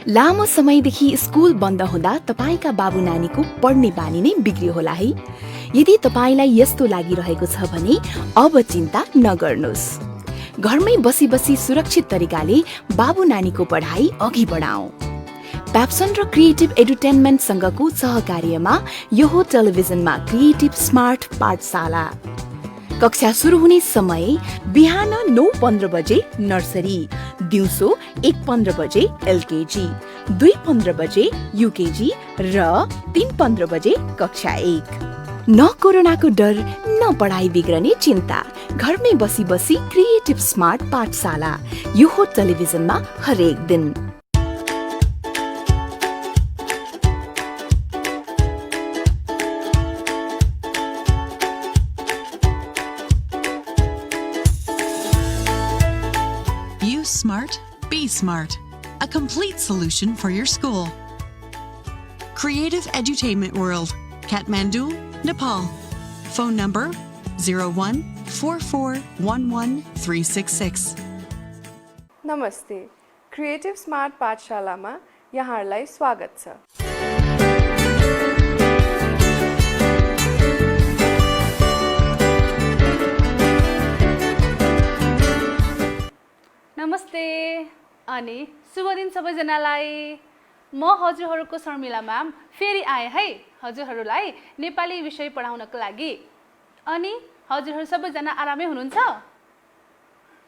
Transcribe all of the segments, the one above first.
लामो समयदेखि स्कुल बन्द हुँदा तपाईका बाबु नानीको पढ्ने बानी नै बिग्रियो होला है। यदि तपाईलाई यस्तो लागिरहेको छ भने अब चिन्ता नगर्नुहोस्। घरमै बसी बसी सुरक्षित तरिकाले बाबु नानीको पढाइ अघि बढाऊ। प्याप्सन र क्रिएटिभ एडुटेनमेन्ट सँगको सहकार्यमा यो टेलिभिजनमा क्रिएटिभ स्मार्ट पाठशाला। कक्षा सुरु हुने समय बिहान 9:15 बजे नर्सरी, दिउँसो 1:15 बजे एलकेजी, 2:15 बजे युकेजी र 3:15 बजे कक्षा 1। न कोरोनाको डर न पढाइ बिग्रने चिन्ता। घरमै बसी बसी क्रिएटिभ स्मार्ट पाठशाला यो टेलिभिजनमा हरेक दिन। Use smart, be smart. A complete solution for your school. Creative Edutainment World, Kathmandu, Nepal. Phone number 0144111366. नमस्ते, क्रिएटिभ स्मार्ट पाठशालामा यहाँहरूलाई स्वागत छ। नमस्ते अनि शुभ दिन सबैजनालाई। म हजुरहरूको शर्मिला म्याम फेरि आएँ है हजुरहरूलाई नेपाली विषय पढाउनको लागि। अनि हजुरहरू सबैजना आरामै हुनुहुन्छ?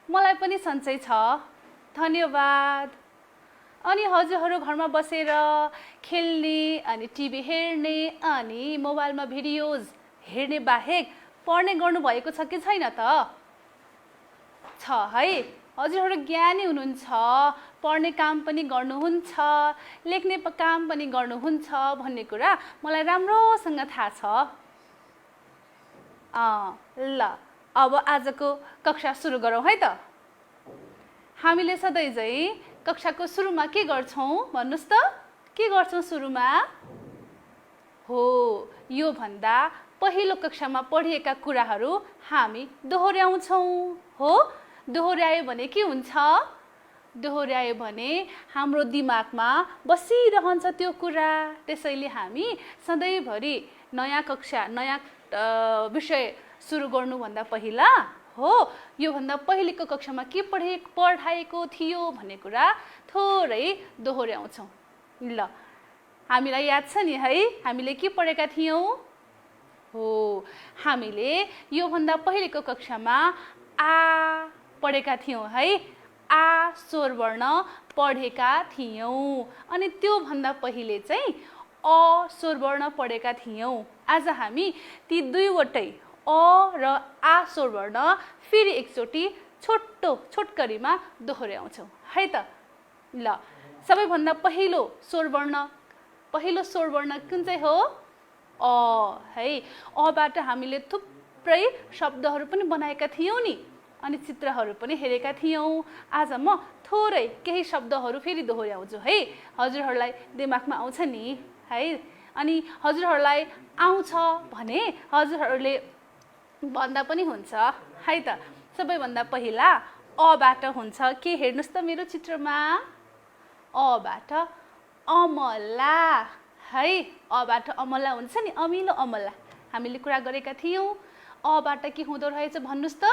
मलाई पनि सन्चै छ, धन्यवाद। अनि हजुरहरू घरमा बसेर खेल्ने अनि टिभी हेर्ने अनि मोबाइलमा भिडियोज हेर्ने बाहेक पढ्ने गर्नुभएको छ कि छैन त? छ है। हजुरहरू ज्ञानी हुनुहुन्छ, पढ्ने काम पनि गर्नुहुन्छ, लेख्ने काम पनि गर्नुहुन्छ भन्ने कुरा मलाई राम्रोसँग थाहा छ। ल अब आजको कक्षा सुरु गरौँ है त। हामीले सधैँ चाहिँ कक्षाको सुरुमा के गर्छौँ भन्नुहोस् त? के गर्छौँ सुरुमा? हो, यो भन्दा पहिलो कक्षामा पढिएका कुराहरू हामी दोहोर्याउँछौँ। हो, दोहोर्यायो भने के हुन्छ? दोहोर्यायो भने हाम्रो दिमागमा बसिरहन्छ त्यो कुरा। त्यसैले हामी सधैँभरि नयाँ कक्षा नयाँ विषय सुरु गर्नुभन्दा पहिला हो योभन्दा पहिलेको कक्षामा के पढाएको थियो भन्ने कुरा थोरै दोहोर्याउँछौँ। ल हामीलाई याद छ नि है हामीले के पढेका थियौँ? हो, हामीले योभन्दा पहिलेको कक्षामा आ पढेका थियौँ है। आ स्वर वर्ण पढेका थियौँ। अनि त्योभन्दा पहिले चाहिँ अ स्वर वर्ण पढेका थियौँ। आज हामी ती दुईवटै अ र आ स्वर वर्ण फेरि एकचोटि छोटकरीमा दोहोर्याउँछौँ है त। ल सबैभन्दा पहिलो स्वर वर्ण कुन चाहिँ हो? अ है। अबाट हामीले थुप्रै शब्दहरू पनि बनाएका थियौँ नि अनि चित्रहरू पनि हेरेका थियौँ। आज म थोरै केही शब्दहरू फेरि दोहोर्याउँछु है। हजुरहरूलाई दिमागमा आउँछ नि है। अनि हजुरहरूलाई आउँछ भने हजुरहरूले भन्दा पनि हुन्छ है त। सबैभन्दा पहिला अबाट हुन्छ के हेर्नुहोस् त मेरो चित्रमा? अबाट अमला है। अबाट अमला हुन्छ नि, अमिलो अमला हामीले कुरा गरेका थियौँ। अबाट के हुँदो रहेछ भन्नुहोस् त?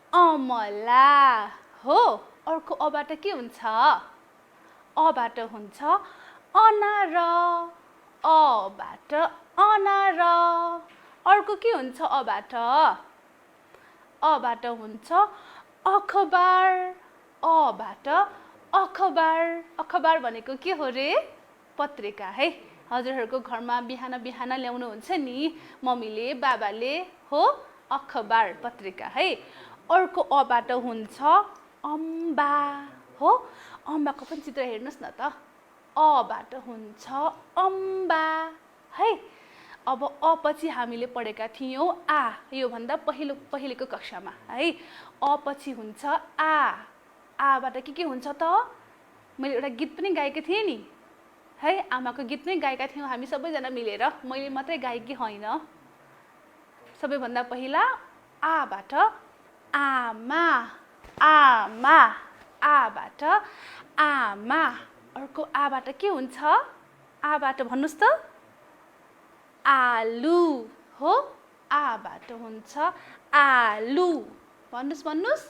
अमला हो। अर्को अबाट के हुन्छ? अबाट हुन्छ अनार। अबाट अनार। अर्को के हुन्छ अबाट? अबाट हुन्छ अखबार। अबाट अखबार। अखबार भनेको के हो रे? पत्रिका है। हजुरहरूको घरमा बिहान बिहान ल्याउनुहुन्छ नि मम्मीले बाबाले हो अखबार पत्रिका है। अर्को अबाट हुन्छ अम्बा हो। अम्बाको पनि चित्र हेर्नुहोस् न त। अबाट हुन्छ अम्बा है। अब अपछि हामीले पढेका थियौँ आ योभन्दा पहिलेको कक्षामा है। अपछि हुन्छ आ। आबाट के हुन्छ त? मैले एउटा गीत पनि गाएकी थिएँ नि है। आमाको गीत पनि गाएका थियौँ हामी सबैजना मिलेर। मैले मात्रै गाएकी होइन। सबैभन्दा पहिला आबाट आमा। आमा। आबाट आमा। अर्को आबाट के हुन्छ आबाट भन्नुस् त आलु हो आबाट हुन्छ आलु भन्नुस्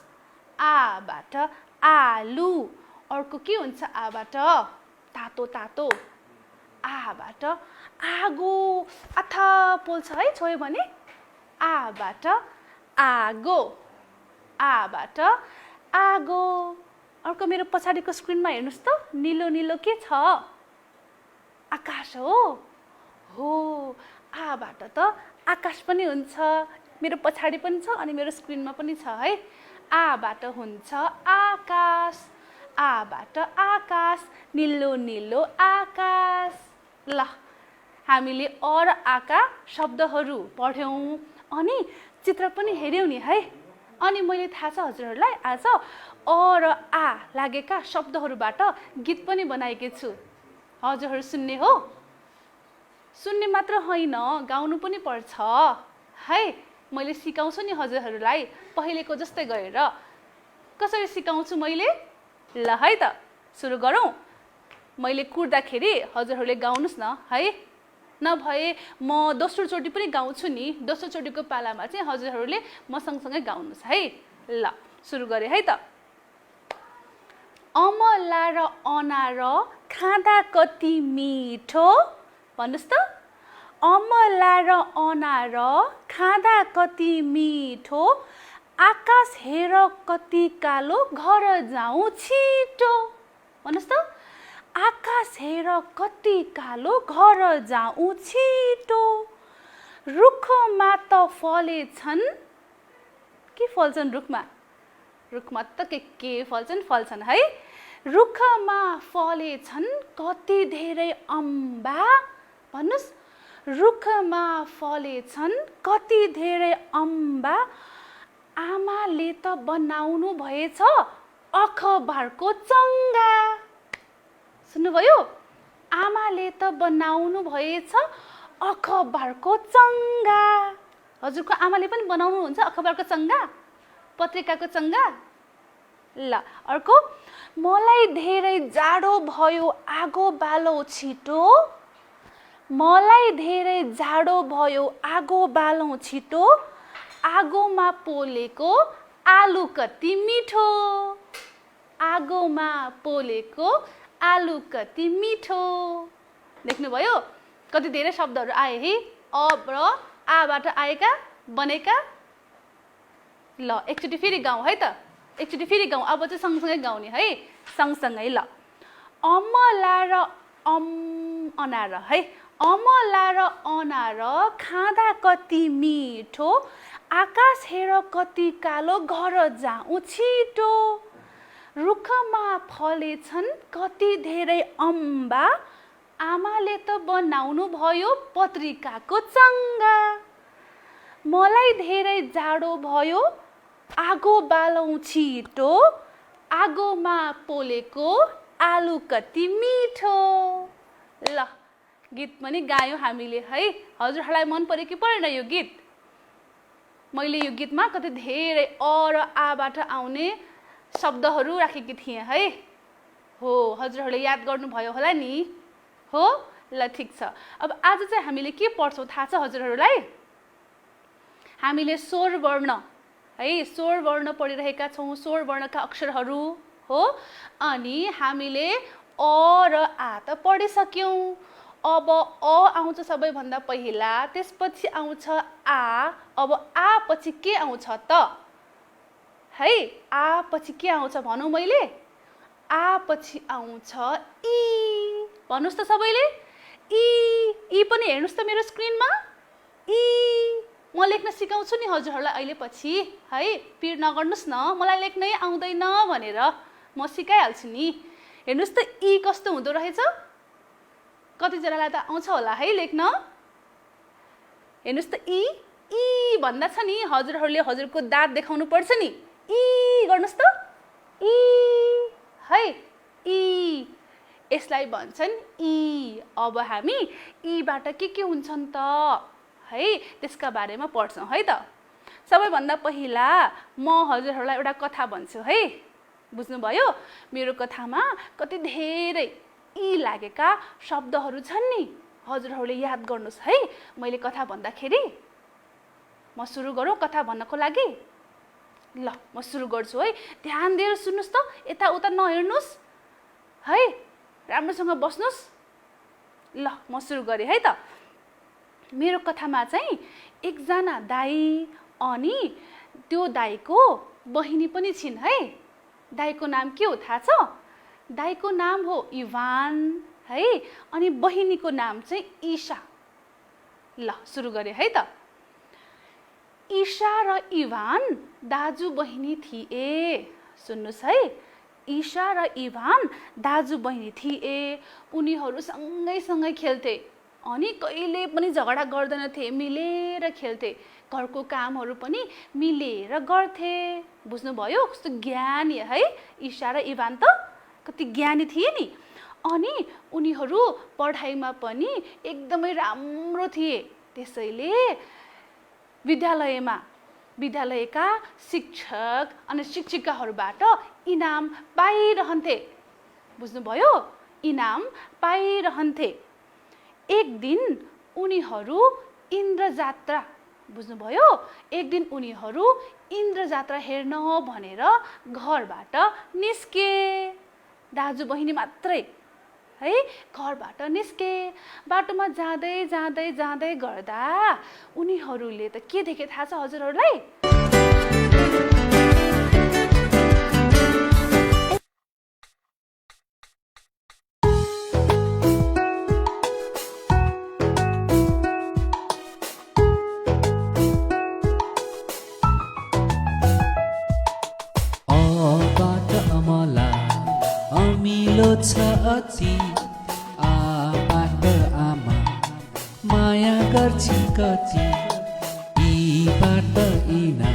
आबाट आलु अर्को के हुन्छ आबाट तातो तातो आबाट आगो अथा पोल्छ है छोयो भने आबाट आगो आबाट आगो अर्को मेरो पछाडिको स्क्रिनमा हेर्नुस् त नीलो नीलो के छ आकाश हो आबाट त आकाश पनि हुन्छ मेरो पछाडि पनि छ अनि मेरो स्क्रिनमा पनि छ है आबाट हुन्छ आकाश आबाट आकाश नीलो नीलो आकाश ल हामीले अ र आका शब्दहरू पढ्यौं अनि चित्र पनि हेर्यौं नि है अनि मैले थाहा छ हजुरहरूलाई आज अ र आ लागेका शब्दहरूबाट गीत पनि बनाएकी छु हजुरहरू सुन्ने हो सुन्ने मात्र होइन गाउनु पनि पर्छ है मैले सिकाउँछु नि हजुरहरूलाई पहिलेको जस्तै गरेर कसरी सिकाउँछु मैले ल है त सुरु गरौँ मैले कुर्दाखेरि हजुरहरूले गाउनुस् न है नभए म दोस्रो चोटि पनि गाउँछु नि दोस्रो चोटिको पालामा चाहिँ हजुरहरूले म सँगसँगै गाउनुस् है ल सुरु गरे है त अमला र अनार खाँदा कति मिठो भन्नुस् त अमला र अनार खाँदा कति मिठो आकाश हेर कति कालो घर जाउँ छिटो भन्नुस् त आकाश हेर कति कालो घर जाउँ छिटो रुखमा त फलेछन् के फल्छन् रुखमा त के फल्छन् है रुखमा फलेछन् कति धेरै अम्बा भन्नुस् रुखमा फलेछन् कति धेरै अम्बा आमाले त बनाउनु भएछ अखबारको चङ्गा सुन्नुभयो आमाले त बनाउनु भएछ अखबारको चङ्गा हजुरको आमाले पनि बनाउनुहुन्छ अखबारको चङ्गा पत्रिकाको चङ्गा ल अर्को मलाई धेरै जाडो भयो आगो बालौ छिटो मलाई धेरै जाडो भयो आगो बालौ छिटो आगोमा पोलेको आलु कति मिठो आगोमा पोलेको आलु कति मिठो देख्नुभयो कति धेरै शब्दहरू आए है अ र आबाट आएका बनेका ल एकचोटि फेरि गाउँ है त एकचोटि फेरि गाउँ अब चाहिँ सँगसँगै गाउने है सँगसँगै ल अमला र अनार है अमला र अनार खाँदा कति मिठो आकाश हेर कति कालो घर जाउँ छिटो रुखमा फलेछन् कति धेरै अम्बा आमाले त बनाउनु भयो पत्रिकाको चङ्गा मलाई धेरै जाडो भयो आगो बालौ छिटो आगोमा पोलेको आलु कति मिठो ल गीत पनि गायौँ हामीले है हजुरहरूलाई मन पर्यो कि परेन यो गीत मैले यो गीतमा कति धेरै अ र आबाट आउने शब्दहरू राखेकी थिएँ है हो हजुरहरूले याद गर्नुभयो होला नि हो ल ठिक छ अब आज चाहिँ हामीले के पढ्छौँ थाहा छ हजुरहरूलाई हामीले स्वर वर्ण है स्वर वर्ण पढिरहेका छौँ स्वर वर्णका अक्षरहरू हो अनि हामीले अ र आ त पढिसक्यौँ अब अ आउँछ सबैभन्दा पहिला त्यसपछि आउँछ आ अब आ पछि के आउँछ त है आ पछि के आउँछ भनौँ मैले आ पछि आउँछ इ भन्नुस् त सबैले इ पनि हेर्नुस् त मेरो स्क्रिनमा इ म लेख्न सिकाउँछु नि हजुरहरूलाई अहिले पछि है पिर नगर्नुस् न मलाई लेख्नै आउँदैन भनेर म सिकाइहाल्छु नि हेर्नुस् त इ कस्तो हुँदो रहेछ कतिजनालाई त आउँछ होला है लेख्न हेर्नुस् त इ भन्दा छ नि हजुरहरूले हजुरको दाँत देखाउनु पर्छ नि इ गर्नुस् त इ है इ यसलाई भन्छन् इ अब हामी इबाट के हुन्छन् त है त्यसका बारेमा पढ्छौँ है त सबैभन्दा पहिला म हजुरहरूलाई एउटा कथा भन्छु है बुझ्नुभयो मेरो कथामा कति धेरै लागेका शब्दहरू छन् नि, हजुरहरूले याद गर्नुहोस् है। मैले कथा भन्दाखेरि म सुरु गरौँ कथा भन्नको लागि? ल म सुरु गर्छु है। ध्यान दिएर सुन्नुहोस् त, यताउता नहेर्नुहोस् है, राम्रोसँग बस्नुहोस्। ल म सुरु गरेँ है त। मेरो कथामा चाहिँ एकजना दाई अनि त्यो दाईको बहिनी पनि छिन् है। दाईको नाम के हो थाहा छ? दाईको नाम हो इभान है, अनि बहिनीको नाम चाहिँ ईशा। ल सुरु गरेँ है त। ईशा र इभान दाजु बहिनी थिए। सुन्नुहोस् है, ईशा र इभान दाजु बहिनी थिए। उनीहरू सँगै खेल्थे अनि कहिले पनि झगडा गर्दैनथे, मिलेर खेल्थे। घरको कामहरू पनि मिलेर गर्थे। बुझ्नुभयो? कस्तो ज्ञानी है ईशा र इभान त, कति ज्ञानी थिए नि। अनि उनीहरू पढाइमा पनि एकदमै राम्रो थिए। त्यसैले विद्यालयका शिक्षक अनि शिक्षिकाहरूबाट इनाम पाइरहन्थे। बुझ्नुभयो? इनाम पाइरहन्थे। एक दिन उनीहरू इन्द्रजात्रा, बुझ्नुभयो? एक दिन उनीहरू इन्द्रजात्रा हेर्न भनेर घरबाट निस्के। दाजु बहिनी मात्रै है घरबाट निस्के। बाटोमा जाँदै गर्दा उनीहरूले त के देखे थाहा छ हजुरहरूलाई? छ अति आबाट आमा माया गर्छिन् कति, यीबाट यिना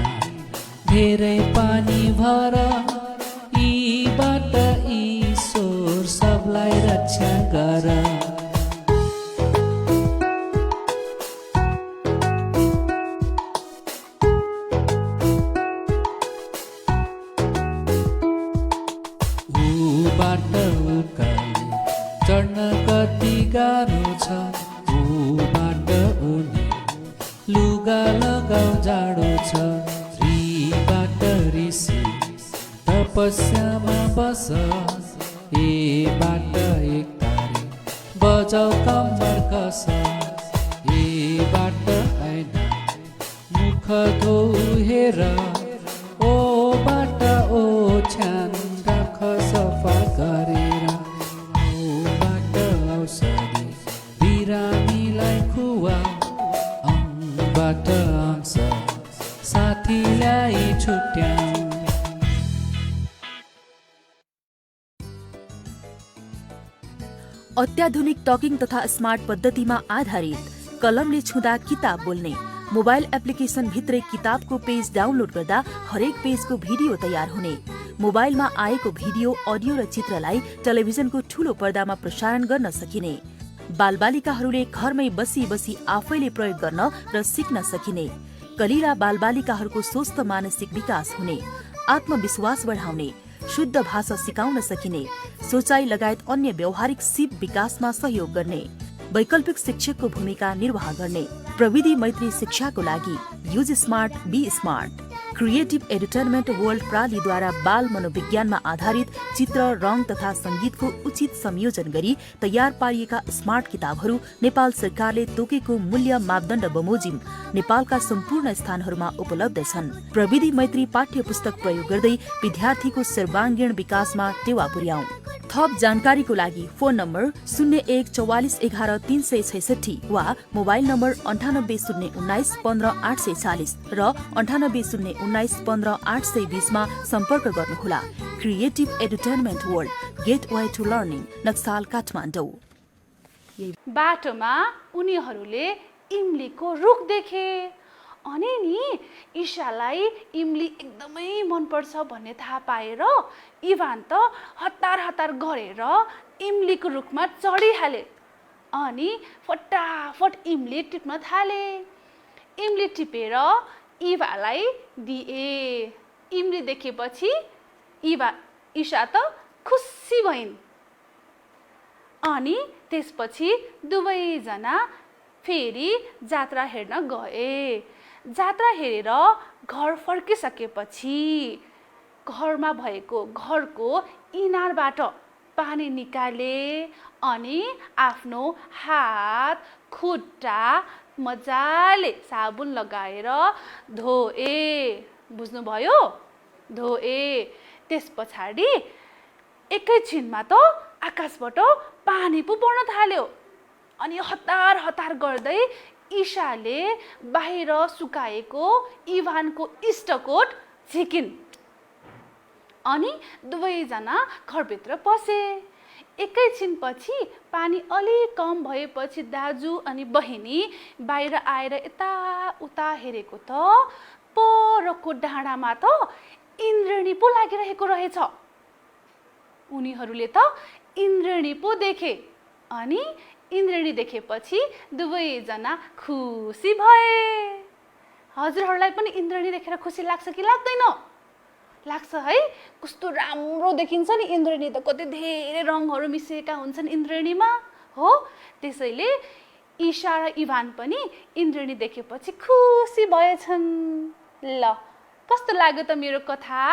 धेरै पानी भर, यीबाट ईश्वर सबलाई रक्षा गर। चढ्न कति गाह्रो छ, ऊबाट उनी लुगा लगाउ जाडो छ। ऋबाट ऋषि तपस्यामा बस, एबाट एक तारे बजाउ कम्मर कस। एबाट ऐना मुख धोउ हेर, ओबाट ओछ्यान राख सफा गरेर। बिरामीलाई खुवा, अङबाट अंश साथीलाई छुट्याऊ। अत्याधुनिक टकिङ तथा स्मार्ट पद्धतिमा आधारित कलमले छुँदा किताब बोल्ने मोबाइल एप्लिकेसन भित्रै किताबको पेज डाउनलोड गर्दा हरेक पेजको भिडियो तयार हुने, मोबाइलमा आएको भिडियो, अडियो र चित्रलाई टेलिभिजनको ठूलो पर्दामा प्रसारण गर्न सकिने, बालबालिकाहरूले घरमै बसी बसी आफैले प्रयोग गर्न र सिक्न सकिने, कलिला बालबालिकाहरूको स्वस्थ मानसिक विकास हुने, आत्मविश्वास बढाउने, शुद्ध भाषा सिकाउन सकिने, सोचाइ लगायत अन्य व्यावहारिक सिप विकासमा सहयोग गर्ने, वैकल्पिक शिक्षकको भूमिका निर्वाह गर्ने, प्रविधि मैत्री शिक्षाको लागि use smart be smart. Creative edutainment world प्रालीद्वारा बाल मनोविज्ञानमा आधारित चित्र, रङ तथा संगीतको उचित संयोजन गरी तयार पारिएका स्मार्ट किताबहरू नेपाल सरकारले तोकेको मूल्य मापदण्ड बमोजिम नेपालका सम्पूर्ण स्थानहरूमा उपलब्ध छन्। प्रविधि मैत्री पाठ्य पुस्तक प्रयोग गर्दै विद्यार्थीको सर्वाङ्गीण विकासमा टेवा पुर्याऊ। थप जानकारीको लागि फोन नम्बर 014411 वा मोबाइल नम्बर 980191 15840 र 980191 15820 मा सम्पर्क गर्नुहोला। Creative edutainment world, gateway to learning, Naxal, Kathmandu. बाटोमा उनीहरूले इमलीको रुख देखे अनि नि ईशालाई इमली एकदमै मनपर्छ भन्ने थाहा पाएर इभान त हतार गरेर इमलीको रुखमा चढिहाले अनि फटाफट इमली टिप्न थाले। इमली टिपेर इभालाई दिए। इमली देखेपछि ईशा त खुसी भइन् अनि त्यसपछि दुवैजना फेरि जात्रा हेर्न गए। जात्रा हेरेर घर फर्किसकेपछि घरमा भएको घरको इनारबाट पानी निकाले अनि आफ्नो हात खुट्टा मजाले साबुन लगाएर धोए। बुझ्नुभयो? धोए। त्यस पछाडि एकैछिनमा त आकाशबाट पानी पो पर्न थाल्यो अनि हतार हतार गर्दै ईशाले बाहिर सुकाएको इभानको इस्टकोट झिकिन् अनि दुवैजना घरभित्र पसे। एकैछिनपछि पानी अलि कम भएपछि दाजु अनि बहिनी बाहिर आएर यताउता हेरेको त परको डाँडामा त इन्द्रेणी पो लागिरहेको रहेछ। उनीहरूले त इन्द्रेणी पो देखे अनि इन्द्रेणी देखेपछि दुवैजना खुसी भए। हजुरहरूलाई पनि इन्द्रेणी देखेर खुसी लाग्छ कि लाग्दैन? लाग्छ है? कस्तो राम्रो देखिन्छ नि इन्द्रेणी त, कति धेरै रङहरू मिसिएका हुन्छन् इन्द्रेणीमा हो। त्यसैले ईशा र इभान पनि इन्द्रेणी देखेपछि खुसी भएछन्। ल, कस्तो लाग्यो त मेरो कथा?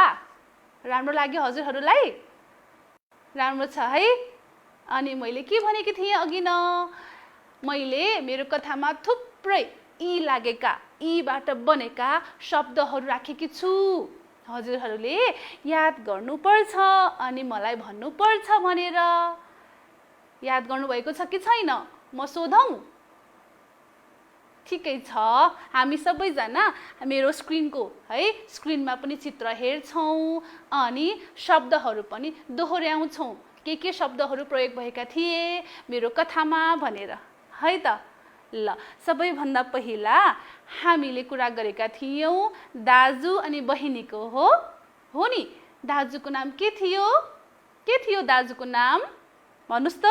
राम्रो लाग्यो हजुरहरूलाई? राम्रो छ है? अनि मैले के भनेकी थिएँ अघि न? मैले मेरो कथामा थुप्रै ई लागेका, ईबाट बनेका शब्दहरू राखेकी छु। हजुरहरूले याद गर्नुपर्छ अनि मलाई भन्नुपर्छ भनेर। याद गर्नुभएको छ कि छैन? म सोधौँ? ठिकै छ। हामी सबैजना मेरो स्क्रिनको है स्क्रिनमा पनि चित्र हेर्छौँ अनि शब्दहरू पनि दोहोऱ्याउँछौँ। के शब्दहरू प्रयोग भएका थिए मेरो कथामा भनेर है त। ल, सबैभन्दा पहिला हामीले कुरा गरेका थियौँ दाजु अनि बहिनीको हो नि। दाजुको नाम के थियो? के थियो दाजुको नाम? भन्नुहोस् त।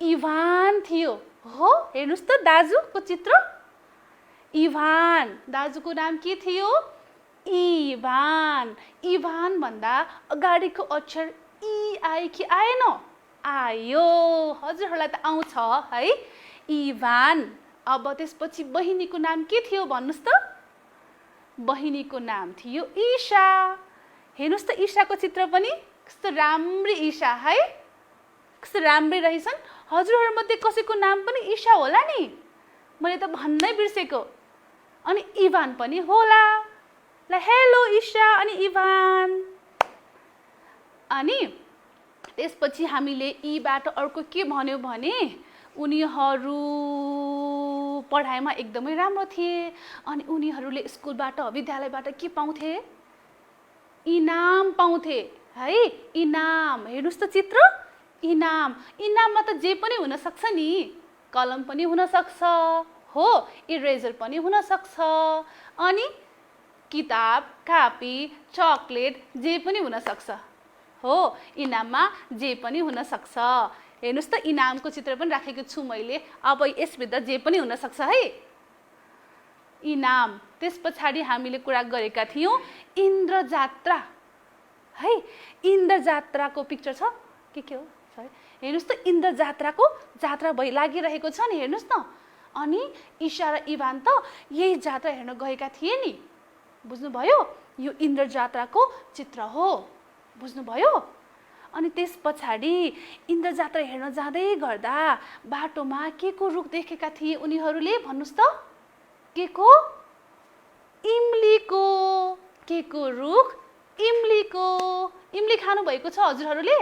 इभान थियो हो। हेर्नुहोस् त दाजुको चित्र। इभान। दाजुको नाम के थियो? इभान। इभान भन्दा अगाडिको अक्षर ई आयो कि आएन? आयो। हजुरहरूलाई त आउँछ है। इभान। अब त्यसपछि बहिनीको नाम के थियो भन्नुहोस् त। बहिनीको नाम थियो ईशा। हेर्नुहोस् त ईशाको चित्र पनि कस्तो राम्री ईशा है। कस्तो राम्री रहेछन्। हजुरहरूमध्ये कसैको नाम पनि ईशा होला नि? मैले त भन्नै बिर्सेको। अनि इभान पनि होला। ल, हेलो ईशा अनि इभान। अनि त्यसपछि हामीले ईबाट अर्को के भन्यो भने उनीहरू पढाइमा एकदमै राम्रो थिए अनि उनीहरूले स्कुलबाट विद्यालयबाट के पाउँथे? इनाम पाउँथे है। इनाम। हेर्नुहोस् त चित्र। इनाम। इनाममा त जे पनि हुन सक्छ नि। कलम पनि हुन सक्छ हो, इरेजर पनि हुन सक्छ अनि किताब, कापी, चकलेट जे पनि हुन सक्छ हो। इनाममा जे पनि हुन सक्छ। हेर्नुहोस् त इनामको चित्र पनि राखेको छु मैले। अब यसभित्र जे पनि हुन सक्छ है। इनाम। त्यस पछाडि हामीले कुरा गरेका थियौँ इन्द्र जात्रा है। इन्द्र जात्राको पिक्चर छ के हो? सरी, हेर्नुहोस् त इन्द्र जात्राको जात्रा लागिरहेको छ नि। हेर्नुहोस् त। अनि ईशा र इभान त यही जात्रा हेर्न गएका थिए नि। बुझ्नुभयो? यो इन्द्र जात्राको चित्र हो। बुझ्नुभयो? अनि त्यस पछाडि इन्द्र जात्रा हेर्न जाँदै गर्दा बाटोमा के को रुख देखेका थिए उनीहरूले? भन्नुहोस् त। के को? इमलीको। के को रुख? इमलीको। इमली खानु भएको छ हजुरहरूले?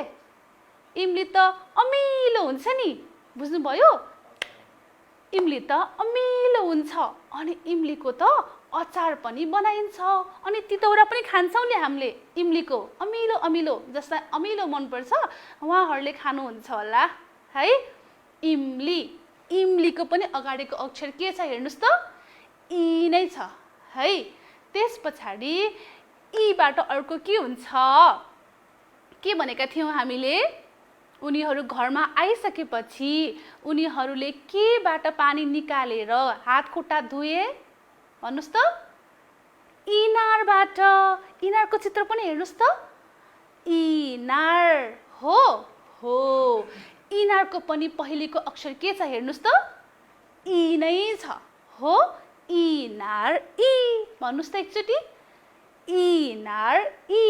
इमली त अमिलो हुन्छ नि। बुझ्नुभयो? इमली त अमिलो हुन्छ अनि इमलीको त अचार पनि बनाइन्छ अनि तितौरा पनि खान्छौँ नि हामीले। इमलीको अमिलो अमिलो, जसलाई अमिलो मनपर्छ उहाँहरूले खानुहुन्छ होला है। इमली। इमलीको पनि अगाडिको अक्षर के छ हेर्नुहोस् त। ई नै छ है। त्यस पछाडि ईबाट अर्को के हुन्छ? के भनेका थियौँ हामीले? उनीहरू घरमा आइसकेपछि उनीहरूले केबाट पानी निकालेर हात खुट्टा धुए? भन्नुहोस् त। इनारबाट। इनारको चित्र पनि हेर्नुहोस् त। इनार हो। इनारको पनि पहिलेको अक्षर के छ हेर्नुस् त इ नै छ हो इनार इ भन्नुस् त एकचोटि इनार इ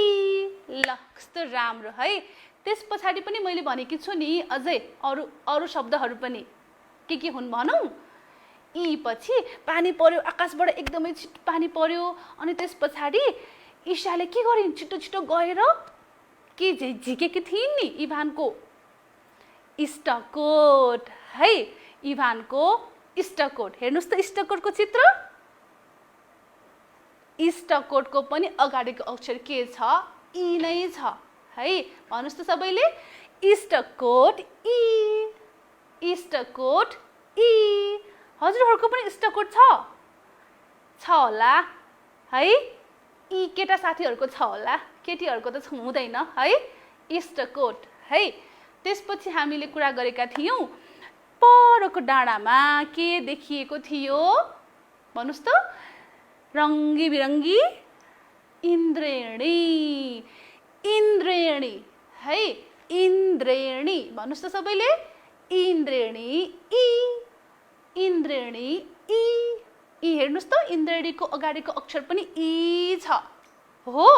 ल कस्तो राम्रो है त्यस पछाडि पनि मैले भनेकी छु नि अझै अरू शब्दहरू पनि के हुन् भनौँ इ पछि पानी पर्यो आकाशबाट एकदमै छिटो पानी पर्यो अनि त्यस पछाडि ईशाले के गरिन् छिटो छिटो गएर के झिकेकी थिइन् नि इभानको इस्टकोट है इभानको इस्टकोट हेर्नुस् त इस्टकोटको चित्र इस्टकोटको पनि अगाडिको अक्षर के छ इ नै छ है भन्नुस् त सबैले इस्टकोट इ इस्टकोट इ हजुरहरूको पनि इस्टकोट छ होला है यी केटा साथीहरूको छ होला केटीहरूको त हुँदैन है इस्टकोट है त्यसपछि हामीले कुरा गरेका थियौँ परको डाँडामा के देखिएको थियो भन्नुस् त रङ्गी बिरङ्गी इन्द्रेणी इन्द्रेणी है इन्द्रेणी भन्नुस् त सबैले इन्द्रेणी इ इन्द्रेणी इ इ हेर्नुस् त इन्द्रेणीको अगाडिको अक्षर पनि इ छ हो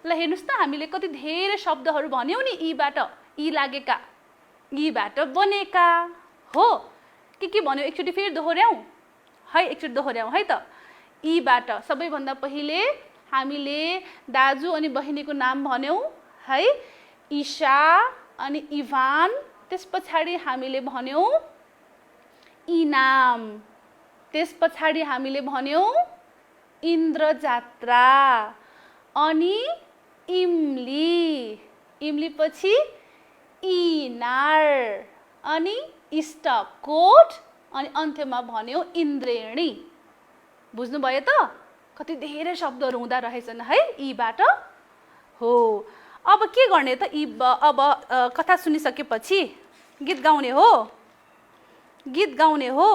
ल हेर्नुस् त हामीले कति धेरै शब्दहरू भन्यौँ नि इबाट इ लागेका इबाट बनेका हो के भन्यौ एकचोटि फेरि दोहोर्याउँ है एकचोटि दोहोर्याउँ है त इबाट सबैभन्दा पहिले हामीले दाजु अनि बहिनीको नाम भन्यौँ है ईशा अनि इभान त्यस पछाडि हामीले भन्यौँ इनाम त्यस पछाडि हामीले भन्यौँ इन्द्रजात्रा अनि इम्ली इम्ली पछि इनार अनि इस्टकोट अनि अन्त्यमा भन्यौँ इन्द्रेणी बुझ्नुभयो त कति धेरै शब्दहरू हुँदा रहेछन् है यीबाट हो अब के गर्ने त अब कथा सुनिसकेपछि गीत गाउने हो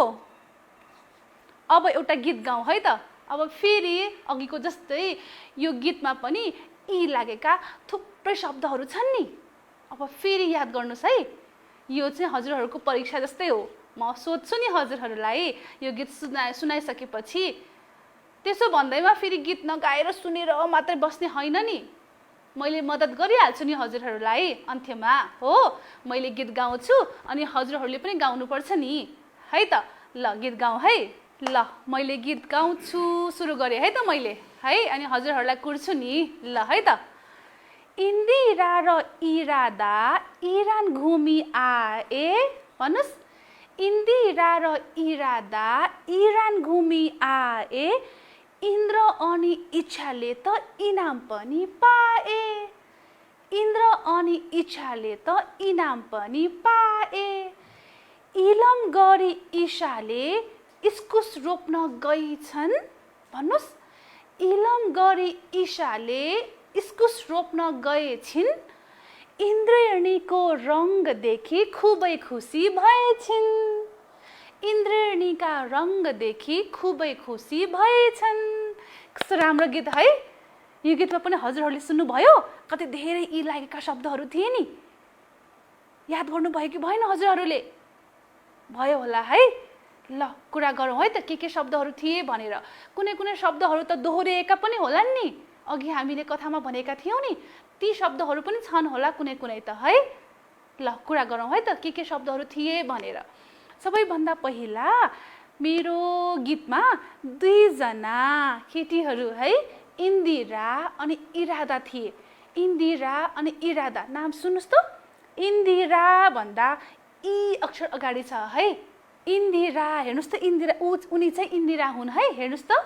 अब एउटा गीत गाउँ है त अब फेरि अघिको जस्तै यो गीतमा पनि इ लागेका थुप्रै शब्दहरू छन् नि अब फेरि याद गर्नुस् है यो चाहिँ हजुरहरूको परीक्षा जस्तै हो म सोध्छु नि हजुरहरूलाई यो गीत सुनाइसकेपछि त्यसो भन्दैमा फेरि गीत नगाएर सुनेर मात्रै बस्ने होइन नि मैले मद्दत गरिहाल्छु नि हजुरहरूलाई अन्त्यमा हो मैले गीत गाउँछु अनि हजुरहरूले पनि गाउनुपर्छ नि है त ल गीत गाउँ है ल मैले गीत गाउँछु सुरु गरेँ है त मैले है अनि हजुरहरूलाई कुर्छु नि ल है त इन्दिरा र इरादा इरान घुमी आए भन्नुस् इन्दिरा र इरादा इरान घुमी आए इन्द्र अनि इच्छाले त इनाम पनि पाए इन्द्र अनि इच्छाले त इनाम पनि पाए इलम गरी ईशाले इस्कुस रोप्न गइछन् भन्नुस् इलम गरी ईशाले इस्कुस रोप्न गएछिन् इन्द्रेणीको रंग देखि खुबै खुसी भएछिन् इन्द्रेणीका रंग देखि खुबै खुसी भएछन् कस्तो राम्रो गीत है यो गीतमा पनि हजुरहरूले सुन्नुभयो कति धेरै यी लागेका शब्दहरू थिए नि याद गर्नुभयो कि भएन हजुरहरूले भयो होला है ल कुरा गरौँ है त के शब्दहरू थिए भनेर कुनै कुनै शब्दहरू त दोहोरिएका पनि होलान् नि अघि हामीले कथामा भनेका थियौँ नि ती शब्दहरू पनि छन् होला कुनै कुनै त है ल कुरा गरौँ है त के शब्दहरू थिए भनेर सबैभन्दा पहिला मेरो गीतमा दुईजना केटीहरू है इन्दिरा अनि इरादा थिए इन्दिरा अनि इरादा नाम सुन्नुस् त इन्दिरा भन्दा इ अक्षर अगाडि छ है इन्दिरा हेर्नुस् त इन्दिरा उनी चाहिँ इन्दिरा हुन् है हेर्नुस् त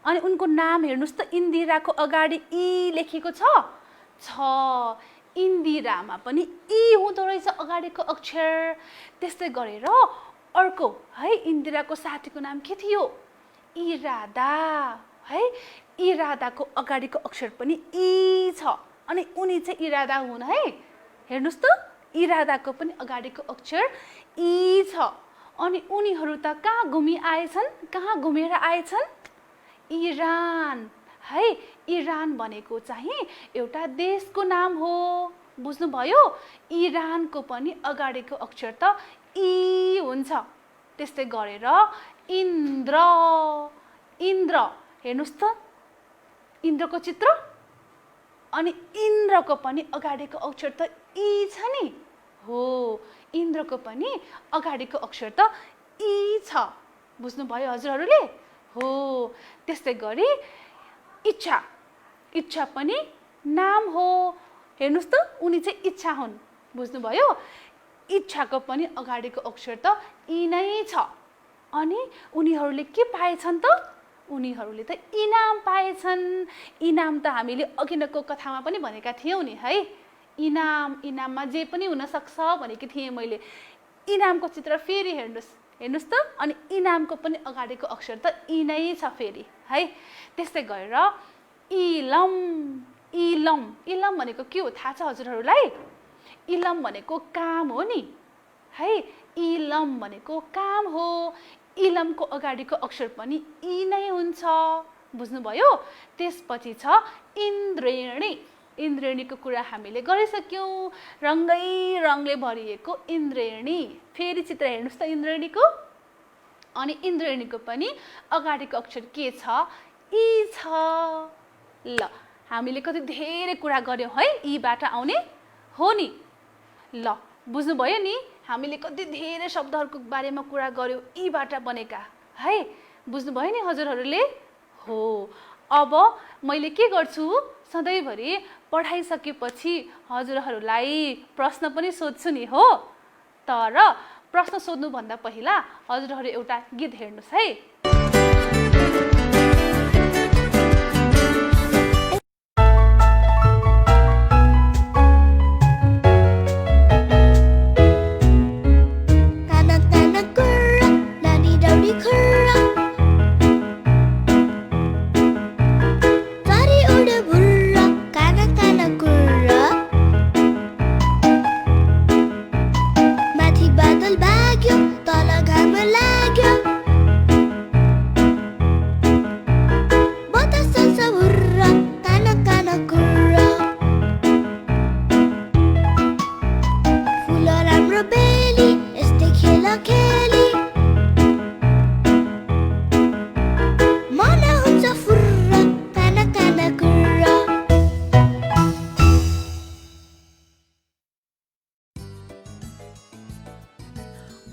अनि उनको नाम हेर्नुस् त इन्दिराको अगाडि इ लेखेको छ इन्दिरामा पनि इ हुँदो रहेछ अगाडिको अक्षर त्यस्तै गरेर अर्को है इन्दिराको साथीको नाम के थियो इरादा है इरादाको अगाडिको अक्षर पनि इ छ अनि उनी चाहिँ इरादा हुन् है हेर्नुस् त इरादाको पनि अगाडिको अक्षर इ छ अनि उनीहरू त कहाँ घुमी आएछन् कहाँ घुमेर आएछन् इरान है इरान भनेको चाहिँ एउटा देशको नाम हो बुझ्नुभयो? इरानको पनि अगाडिको अक्षर त इ हुन्छ। त्यस्तै गरेर इन्द्र, इन्द्र हेर्नुहोस् त, इन्द्रको चित्र, अनि इन्द्रको पनि अगाडिको अक्षर त इ छ नि। हो, इन्द्रको पनि अगाडिको अक्षर त इ छ। बुझ्नुभयो हजुरहरूले? हो, त्यस्तै गरी इच्छा, इच्छा पनि नाम हो। हेर्नुहोस् त, उनी चाहिँ इच्छा हुन्। बुझ्नुभयो? इच्छाको पनि अगाडिको अक्षर त इ नै छ। अनि उनीहरूले के पाएछन् त? उनीहरूले त इनाम पाएछन्। इनाम त हामीले अघिनको कथामा पनि भनेका थियौँ नि है। इनाम, इनाममा जे पनि हुनसक्छ भनेकी थिएँ मैले। इनामको चित्र फेरि हेर्नुहोस्, हेर्नुहोस् त, अनि इनामको पनि अगाडिको अक्षर त इ नै छ फेरि है। त्यस्तै गरेर इलम, इलम, इलम भनेको के हो थाहा छ हजुरहरूलाई? इलम भनेको काम हो नि है। इलम भनेको काम हो। इलमको अगाडिको अक्षर पनि इ नै हुन्छ। बुझ्नुभयो? त्यसपछि छ इन्द्रेणी। इन्द्रेणीको कुरा हामीले गरिसक्यौँ। रङ्गै रङले भरिएको इन्द्रेणी। फेरि चित्र हेर्नुहोस् त इन्द्रेणीको। अनि इन्द्रेणीको पनि अगाडिको अक्षर के छ? इ छ। ल, हामीले कति धेरै कुरा गर्यौँ है इबाट आउने हो नि। ल, बुझ्नुभयो नि? हामीले कति धेरै शब्दहरूको बारेमा कुरा गर्यौँ इबाट बनेका है। बुझ्नुभयो नि हजुरहरूले? हो, अब मैले के गर्छु, सधैँभरि पढाइसकेपछि हजुरहरूलाई प्रश्न पनि सोध्छु नि। हो, तर प्रश्न सोध्नुभन्दा पहिला हजुरहरू एउटा गीत हेर्नुहोस् है।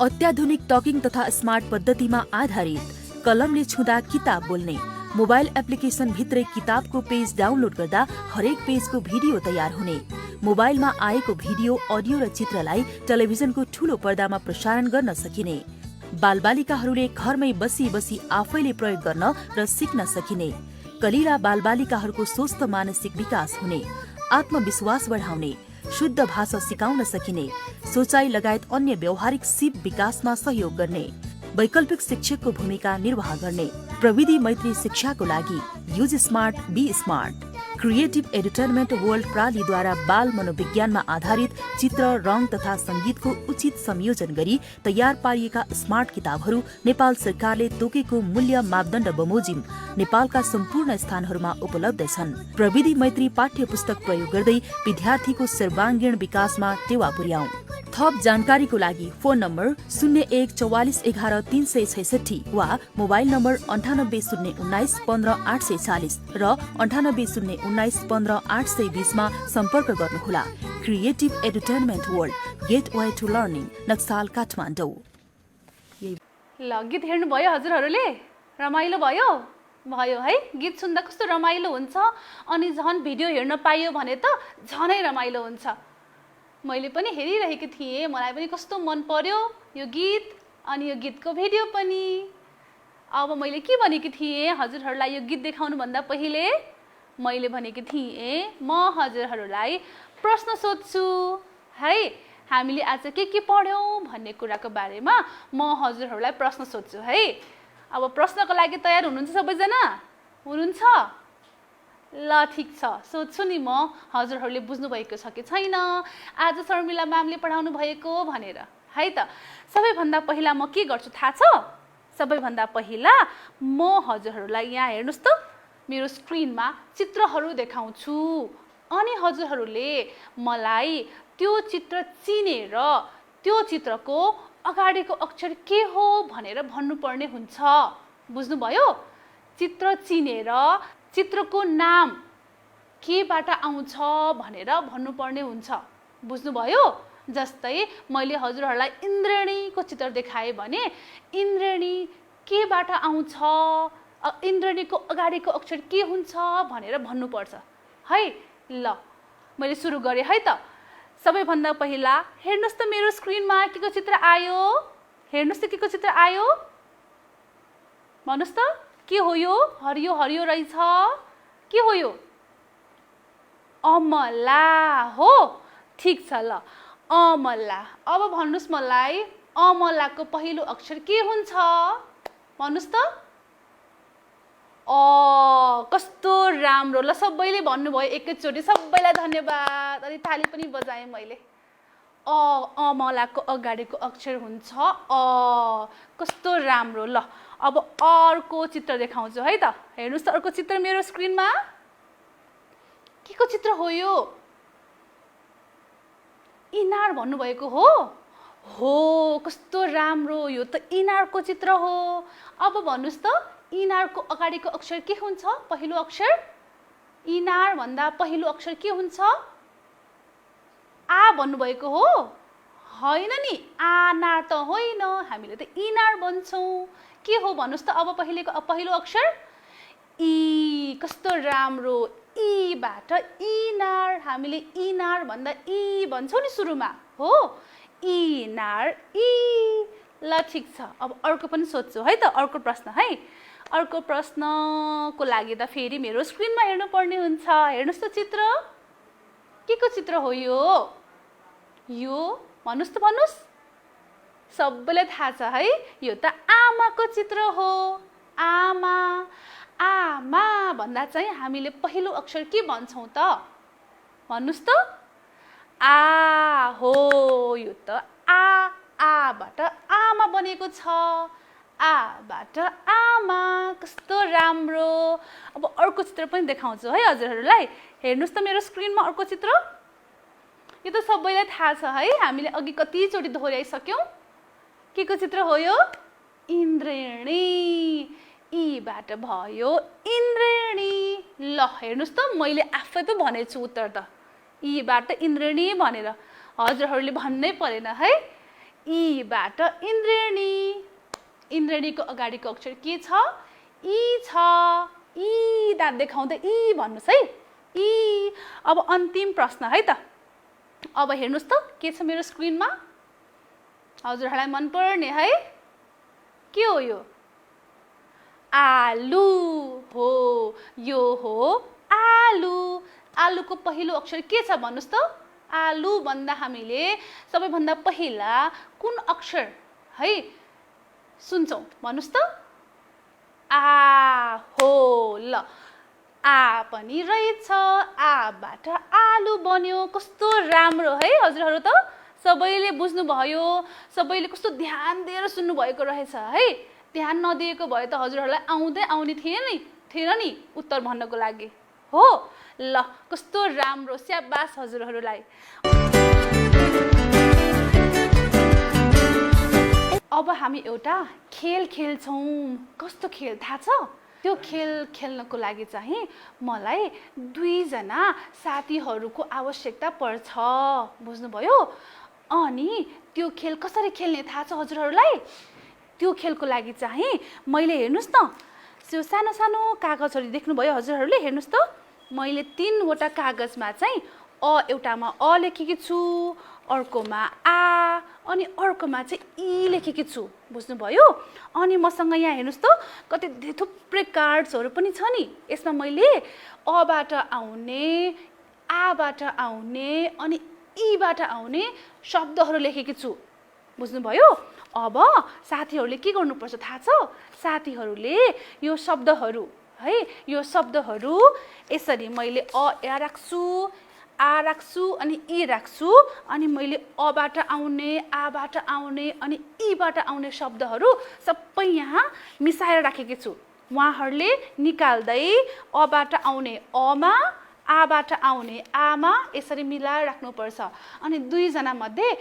अत्याधुनिक टकिङ तथा स्मार्ट पद्धतिमा आधारित कलमले छुँदा किताब बोल्ने मोबाइल एप्लिकेसन भित्रै किताबको पेज डाउनलोड गर्दा हरेक पेजको भिडियो तयार हुने, मोबाइलमा आएको भिडियो, अडियो र चित्रलाई टेलिभिजनको ठूलो पर्दामा प्रसारण गर्न सकिने, बालबालिकाहरूले घरमै बसी बसी आफैले प्रयोग गर्न र सिक्न सकिने, कलिला बालबालिकाहरूको स्वस्थ मानसिक विकास हुने, आत्मविश्वास बढाउने, शुद्ध भाषा सिकाउन सकिने, सोचाइ लगायत अन्य व्यावहारिक सिप विकासमा सहयोग गर्ने, वैकल्पिक शिक्षकको भूमिका निर्वाह गर्ने, प्रविधि मैत्री शिक्षाको लागि use smart be smart. Creative edutainment world प्रालीद्वारा बाल मनोविज्ञानमा आधारित चित्र, रङ तथा संगीतको उचित संयोजन गरी तयार पारिएका स्मार्ट किताबहरू नेपाल सरकारले तोकेको मूल्य मापदण्ड बमोजिम नेपालका सम्पूर्ण स्थानहरूमा उपलब्ध छन्। प्रविधि मैत्री पाठ्य पुस्तक प्रयोग गर्दै विद्यार्थीको सर्वाङ्गीण विकासमा टेवा पुर्याउँ। थप जानकारीको लागि फोन नम्बर 014411 वा मोबाइल नम्बर 980191 15840 र 980191 15820 मा सम्पर्क गर्नुहोला। Creative edutainment world, gateway to learning, Naxal, Kathmandu. ल, गीत हेर्नुभयो हजुरहरूले? रमाइलो भयो? भयो है। गीत सुन्दा कस्तो रमाइलो हुन्छ, अनि झन् भिडियो हेर्न पाइयो भने त झनै रमाइलो हुन्छ। मैले पनि हेरिरहेकी थिएँ, मलाई पनि कस्तो मन पर्यो यो गीत, अनि यो गीतको भिडियो पनि। अब मैले के भनेकी थिएँ हजुरहरूलाई यो गीत देखाउनुभन्दा पहिले? मैले भनेकी थिएँ म हजुरहरूलाई प्रश्न सोध्छु है। हामीले आज के पढ्यौँ भन्ने कुराको बारेमा म हजुरहरूलाई प्रश्न सोध्छु है। अब प्रश्नको लागि तयार हुनुहुन्छ सबैजना? हुनुहुन्छ? ल, ठिक छ, सोध्छु नि म, हजुरहरूले बुझ्नुभएको छ कि छैन आज शर्मिला म्यामले पढाउनु भएको भनेर है त। सबैभन्दा पहिला म के गर्छु थाहा छ? सबैभन्दा पहिला म हजुरहरूलाई यहाँ हेर्नुहोस् त, मेरो स्क्रिनमा चित्रहरू देखाउँछु अनि हजुरहरूले मलाई त्यो चित्र चिनेर त्यो चित्रको अगाडिको अक्षर के हो भनेर भन्नुपर्ने हुन्छ। बुझ्नुभयो? चित्र चिनेर चित्रको नाम केबाट आउँछ भनेर भन्नुपर्ने हुन्छ। बुझ्नुभयो? जस्तै मैले हजुरहरूलाई इन्द्रेणीको चित्र देखाएँ भने इन्द्रेणी केबाट आउँछ, इन्द्रेणीको अगाडिको अक्षर के हुन्छ भनेर भन्नुपर्छ है। ल मैले सुरु गरेँ है त। सबैभन्दा पहिला हेर्नुहोस् त मेरो स्क्रिनमा के को चित्र आयो। हेर्नुहोस् त के को चित्र आयो, भन्नुहोस् त के हो यो? हरियो हरियो रहेछ। के हो यो? अमला हो। ठिक छ ल, अमला। अब भन्नुहोस् मलाई अमलाको पहिलो अक्षर के हुन्छ? भन्नुहोस् त। कस्तो राम्रो। ल सबैले भन्नुभयो एकैचोटि, सबैलाई धन्यवाद। अनि ताली पनि बजाएँ मैले। अमलाको अगाडिको अक्षर हुन्छ कस्तो राम्रो। ल अब अर्को चित्र देखाउँछु है त। हेर्नुहोस् त अर्को चित्र मेरो स्क्रिनमा। के को चित्र हो यो? इनार भन्नुभएको हो। हो, कस्तो राम्रो। यो त इनारको चित्र हो। अब भन्नुहोस् त इनारको अगाडिको अक्षर के हुन्छ? पहिलो अक्षर। इनार भन्दा पहिलो अक्षर के हुन्छ? आ भन्नुभएको हो। होइन नि, आनार त होइन, हामीले त इनार भन्छौँ। के हो भन्नुहोस् त अब पहिलो अक्षर? ई। कस्तो राम्रो। ईबाट इनार। हामीले इनार भन्दा ई भन्छौँ नि सुरुमा हो। इनार, ई। ल ठिक छ। अब अर्को पनि सोध्छु है त। अर्को प्रश्न है। अर्को प्रश्नको लागि त फेरि मेरो स्क्रिनमा हेर्नुपर्ने हुन्छ। हेर्नुहोस् त चित्र। के को चित्र हो यो? यो भन्नुहोस् त, भन्नुहोस्। सबैलाई थाहा छ है, यो त आमाको चित्र हो। आमा। आमा भन्दा चाहिँ हामीले पहिलो अक्षर के भन्छौँ त? भन्नुहोस् त। आ हो। यो त आबाट आमा बनेको छ। आबाट आमा। कस्तो राम्रो। अब अर्को चित्र पनि देखाउँछु है हजुरहरूलाई। हेर्नुहोस् त मेरो स्क्रिनमा अर्को चित्र। यो त सबैलाई थाहा छ है, हामीले अघि कतिचोटि दोहोऱ्याइसक्यौँ। के को चित्र हो यो? इन्द्रेणी। ईबाट भयो इन्द्रेणी। ल हेर्नुहोस् त मैले आफै पो भनेछु उत्तर त। ईबाट इन्द्रेणी भनेर हजुरहरूले भन्नै परेन है। ईबाट इन्द्रेणी। इन्द्रेणीको अगाडिको अक्षर के छ? ई छ। ई दाँत देखाउँदै ई भन्नुहोस् है। ई। अब अन्तिम प्रश्न है त। अब हेर्नुहोस् त के छ मेरो स्क्रिनमा। हजुरहरूलाई मनपर्ने है। के हो यो? आलु हो। यो हो आलु। आलुको पहिलो अक्षर के छ भन्नुहोस् त। आलु भन्दा हामीले सबैभन्दा पहिला कुन अक्षर है सुन्छौँ? भन्नुहोस् त। आ हो। ल आ पनि रहेछ। आबाट आलु बन्यो। कस्तो राम्रो है हजुरहरू त। सबैले बुझ्नुभयो। सबैले कस्तो ध्यान दिएर सुन्नुभएको रहेछ है। ध्यान नदिएको भए त हजुरहरूलाई आउने थिएन नि उत्तर भन्नको लागि हो। ल कस्तो राम्रो। स्याबास हजुरहरूलाई। अब हामी एउटा खेल खेल्छौँ। कस्तो खेल थाहा छ? त्यो खेल खेल्नको लागि चाहिँ मलाई 2 जना साथीहरूको आवश्यकता पर्छ। बुझ्नुभयो? अनि त्यो खेल कसरी खेल्ने थाहा छ हजुरहरूलाई? त्यो खेलको लागि चाहिँ मैले हेर्नुहोस् न, त्यो सानो सानो कागजहरू देख्नुभयो हजुरहरूले। हेर्नुहोस् त मैले 3 वटा कागजमा चाहिँ एउटामा अ लेखेकी छु, अर्कोमा आ, अनि अर्कोमा चाहिँ ई लेखेकी छु। बुझ्नुभयो? अनि मसँग यहाँ हेर्नुहोस् त कति थुप्रै कार्ड्सहरू पनि छ नि। यसमा मैले अबाट आउने, आबाट आउने अनि ईबाट आउने शब्दहरू लेखेकी छु। बुझ्नुभयो? अब साथीहरूले के गर्नुपर्छ थाहा छ? साथीहरूले यो शब्दहरू है, यो शब्दहरू यसरी मैले आ राख्छु, आ राख्छु अनि ई राख्छु, अनि मैले अबाट आउने, आबाट आउने अनि ईबाट आउने शब्दहरू सबै यहाँ मिसाएर राखेकी छु। उहाँहरूले निकाल्दै अबाट आउने अमा, आबाट आउने आमा यसरी मिलाएर राख्नुपर्छ। अनि दुईजना मध्ये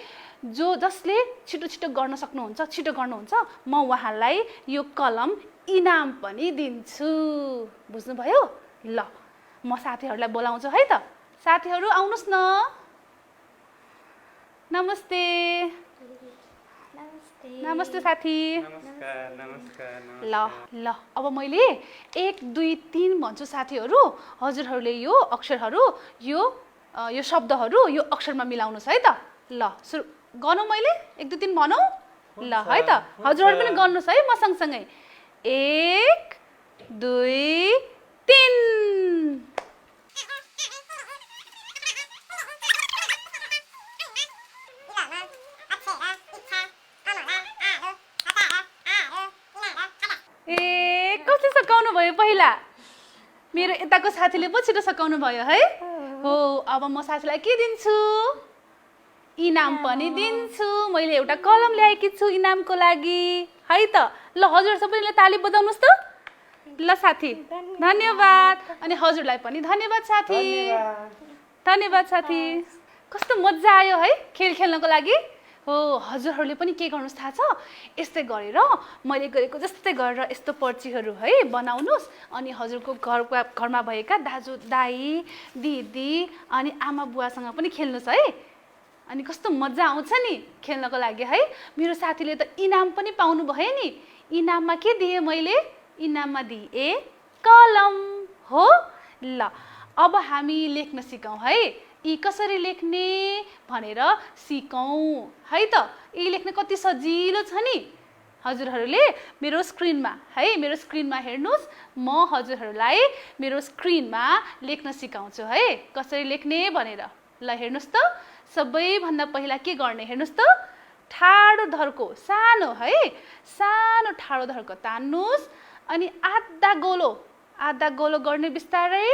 जसले छिटो छिटो गर्न सक्नुहुन्छ, छिटो गर्नुहुन्छ, म उहाँलाई यो कलम इनाम पनि दिन्छु। बुझ्नुभयो? ल म साथीहरूलाई बोलाउँछु है त। साथीहरू आउनुहोस् न। नमस्ते। नमस्ते साथी। ल ल अब मैले 1 2 3 भन्छु साथीहरू, हजुरहरूले यो अक्षरहरू यो शब्दहरू यो अक्षरमा मिलाउनुहोस् है त। ल सुरु गर्नु, मैले 1 2 3 भनौँ ल है त। हजुरहरू पनि गर्नुहोस् है म सँगसँगै। 1 2 3। कसले सकाउनु भयो पहिला? मेरो यताको साथीले पो छिटो सकाउनु भयो है। हो अब म साथीलाई के दिन्छु? इनाम पनि दिन्छु। मैले एउटा कलम ल्याएकी छु इनामको लागि है त। ल हजुर सबैले ताली बजाउनुहोस् त। ल साथी धन्यवाद। अनि हजुरलाई पनि धन्यवाद साथी। धन्यवाद साथी। कस्तो मजा आयो है खेल खेल्नको लागि। हो हजुरहरूले पनि के गर्नुहोस् थाहा छ? यस्तै गरेर मैले गरेको जस्तै गरेर यस्तो पर्चीहरू है बनाउनुहोस्। अनि हजुरको घरमा भएका दाजु दाई दिदी अनि आमा बुवासँग पनि खेल्नुहोस् है। अनि कस्तो मजा आउँछ नि खेल्नको लागि है। मेरो साथीले त इनाम पनि पाउनु भयो नि। इनाममा के दिएँ मैले? इनाममा दिएँ कलम। हो ल अब हामी लेख्न सिकौँ है। यी कसरी लेख्ने भनेर सिकौँ है त। यी लेख्न कति सजिलो छ नि। हजुरहरूले मेरो स्क्रिनमा हेर्नुहोस्। म हजुरहरूलाई मेरो स्क्रिनमा लेख्न सिकाउँछु है कसरी लेख्ने भनेर। ल हेर्नुहोस् त। सबैभन्दा पहिला के गर्ने हेर्नुहोस् त। ठाडो धर्को सानो है, सानो ठाडो धर्को तान्नुहोस्। अनि आधा गोलो गर्ने बिस्तारै।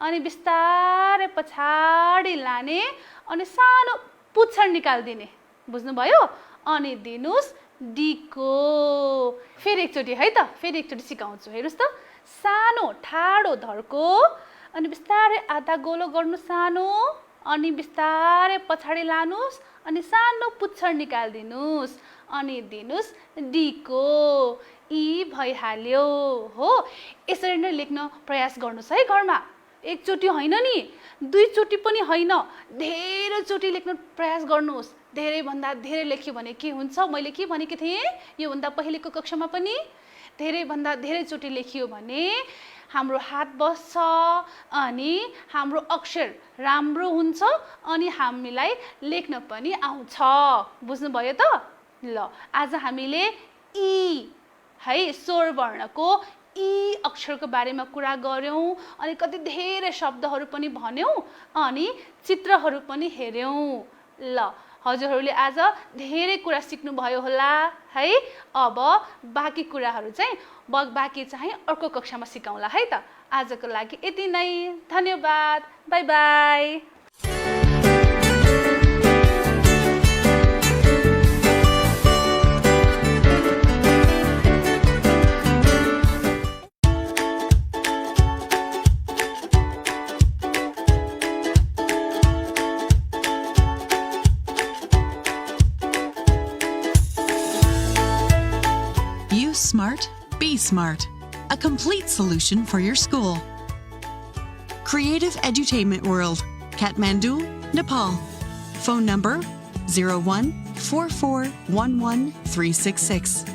अनि बिस्तारै पछाडि लाने अनि सानो पुच्छर निकालिदिने। बुझ्नुभयो? अनि दिनुहोस् डीको। फेरि एकचोटि है त, फेरि एकचोटि सिकाउँछु हेर्नुहोस् त। सानो ठाडो धर्को अनि बिस्तारै आधा गोलो गर्नु सानो। अनि बिस्तारै पछाडि लानुहोस् अनि सानो पुच्छर निकालिदिनुहोस्। अनि दिनुहोस् डीको। ई भइहाल्यो। हो यसरी नै लेख्न प्रयास गर्नुहोस् है घरमा। एकचोटि होइन नि, दुईचोटि पनि होइन, धेरैचोटि लेख्न प्रयास गर्नुहोस्। धेरैभन्दा धेरै लेख्यो भने के हुन्छ? मैले के भनेकी थिएँ योभन्दा पहिलेको कक्षामा पनि? धेरैभन्दा धेरैचोटि लेखियो भने हाम्रो हात बस्छ अनि हाम्रो अक्षर राम्रो हुन्छ अनि हामीलाई लेख्न पनि आउँछ। बुझ्नुभयो त? ल आज हामीले ई है स्वर वर्णको ई अक्षरको बारेमा कुरा गर्यौं अनि कति धेरै शब्दहरू पनि भन्यौं अनि चित्रहरू पनि हेर्यौं। ल हजुरहरूले आज धेरै कुरा सिक्नु भयो होला है। अब बाँकी कुराहरू चाहिँ अर्को कक्षामा सिकाउँला है त। आजको लागि यति नै। धन्यवाद। Bye bye. Smart, be smart. A complete solution for your school. Creative Edutainment World, Kathmandu, Nepal. Phone number 014411 366.